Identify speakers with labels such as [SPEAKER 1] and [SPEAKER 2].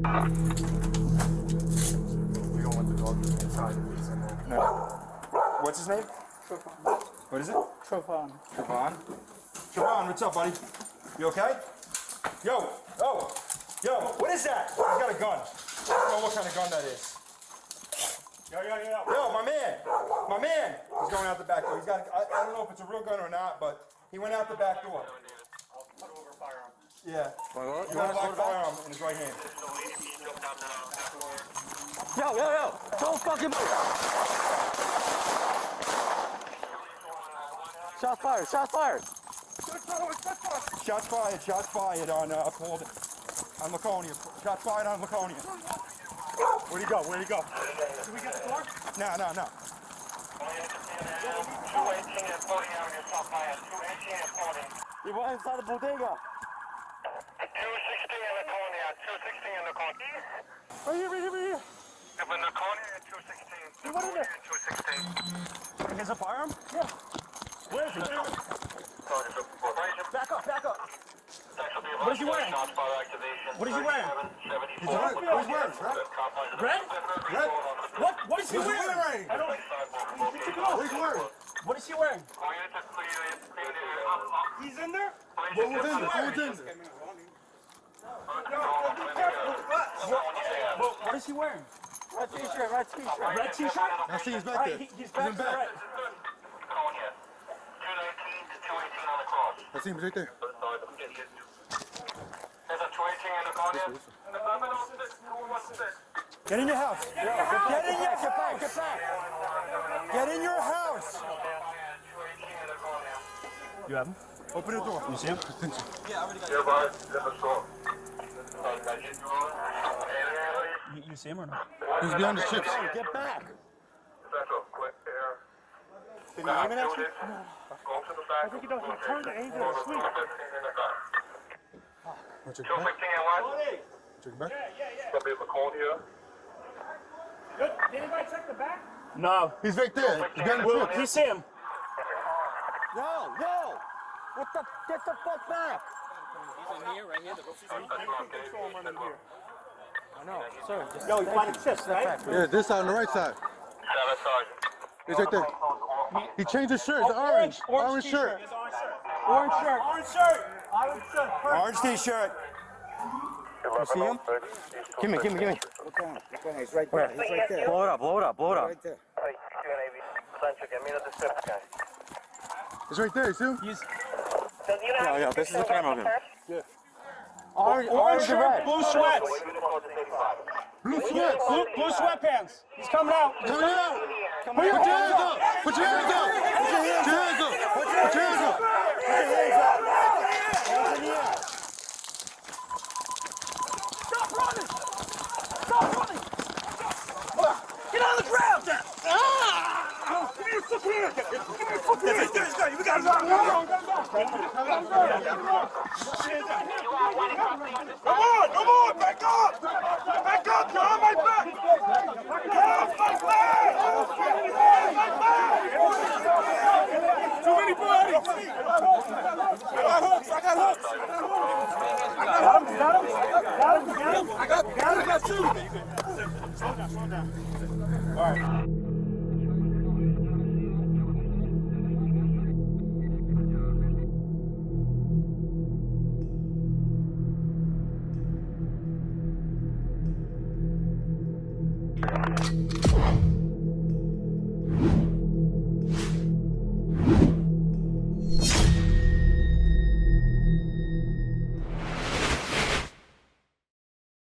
[SPEAKER 1] We don't want the dog inside the police in there. No. What's his name?
[SPEAKER 2] TREVAUGHN.
[SPEAKER 1] What is it?
[SPEAKER 2] TREVAUGHn.
[SPEAKER 1] TREVAUGHn? TREVAUGHn, what's up, buddy? You okay? Yo, oh, yo, what is that? He's got a gun. I don't know what kind of gun that is. Yo, my man. He's going out the back door. He's got, I don't know if it's a real gun or not, but he went out the back door.
[SPEAKER 3] Put over firearm.
[SPEAKER 1] Yeah.
[SPEAKER 4] What?
[SPEAKER 1] He got a black firearm in his right hand.
[SPEAKER 4] Yo! Don't fucking move! Shots fired! Shots fired!
[SPEAKER 1] Shots fired on Laconia. Shots fired on Laconia. Where'd he go?
[SPEAKER 3] Did we get the door?
[SPEAKER 1] No.
[SPEAKER 5] 218 and 40 on your top fire. 218 and 40.
[SPEAKER 4] He went inside the bodega.
[SPEAKER 5] 216 in Laconia. 216 in Laconia.
[SPEAKER 4] Right here.
[SPEAKER 5] In Laconia and 216. Laconia and 216.
[SPEAKER 4] Is a firearm? Yeah. Where is he? Back up. What is he wearing? What is he wearing?
[SPEAKER 1] He's wearing
[SPEAKER 4] Red? What is he wearing?
[SPEAKER 1] What is he wearing?
[SPEAKER 4] What is he wearing?
[SPEAKER 3] He's in there?
[SPEAKER 1] Who's in there?
[SPEAKER 4] What is he wearing? Red t-shirt. Red t-shirt?
[SPEAKER 1] I see he's back there.
[SPEAKER 4] He's back to the right.
[SPEAKER 5] 219 to 218 on the cross.
[SPEAKER 1] I see him right there.
[SPEAKER 5] There's a 218 in Laconia.
[SPEAKER 1] Get in your house. Get back. Get in your house.
[SPEAKER 4] You have him?
[SPEAKER 1] Open the door.
[SPEAKER 4] You see him? You see him or not?
[SPEAKER 1] He's behind the chips.
[SPEAKER 4] Get back.
[SPEAKER 1] Did he aim it at you?
[SPEAKER 3] I think he turned the angel and sweep.
[SPEAKER 1] Check it
[SPEAKER 5] 215
[SPEAKER 1] back.
[SPEAKER 5] and what?
[SPEAKER 1] Check it back.
[SPEAKER 3] Good. Did anybody check the back?
[SPEAKER 4] No.
[SPEAKER 1] He's right there. He's behind the chips.
[SPEAKER 4] You see him?
[SPEAKER 2] Yo! Get the fuck back!
[SPEAKER 4] I know. Sir, just
[SPEAKER 3] Yo, he's finding chips, right?
[SPEAKER 1] Yeah, this side on the right side. He's right there. He changed his shirt. It's orange. Orange shirt.
[SPEAKER 3] Orange shirt.
[SPEAKER 1] Orange t-shirt.
[SPEAKER 4] You see him? Give me.
[SPEAKER 2] He's right there.
[SPEAKER 4] Blow it up.
[SPEAKER 2] Right there.
[SPEAKER 1] He's right there. You see him?
[SPEAKER 4] Yeah, this is the camera of him.
[SPEAKER 3] Orange shirt, blue sweats.
[SPEAKER 1] Blue sweats.
[SPEAKER 3] Blue sweatpants. He's coming out.
[SPEAKER 1] Coming out. Put your hands up. Put your hands up. Put your hands up. Put your hands up.
[SPEAKER 4] Stop running! Get on the ground!
[SPEAKER 3] Give me your fucking hand. We got him. Come on, back up, you're on my back. Too many bodies. I got hooks. Got him. I got two. Slow down. All right.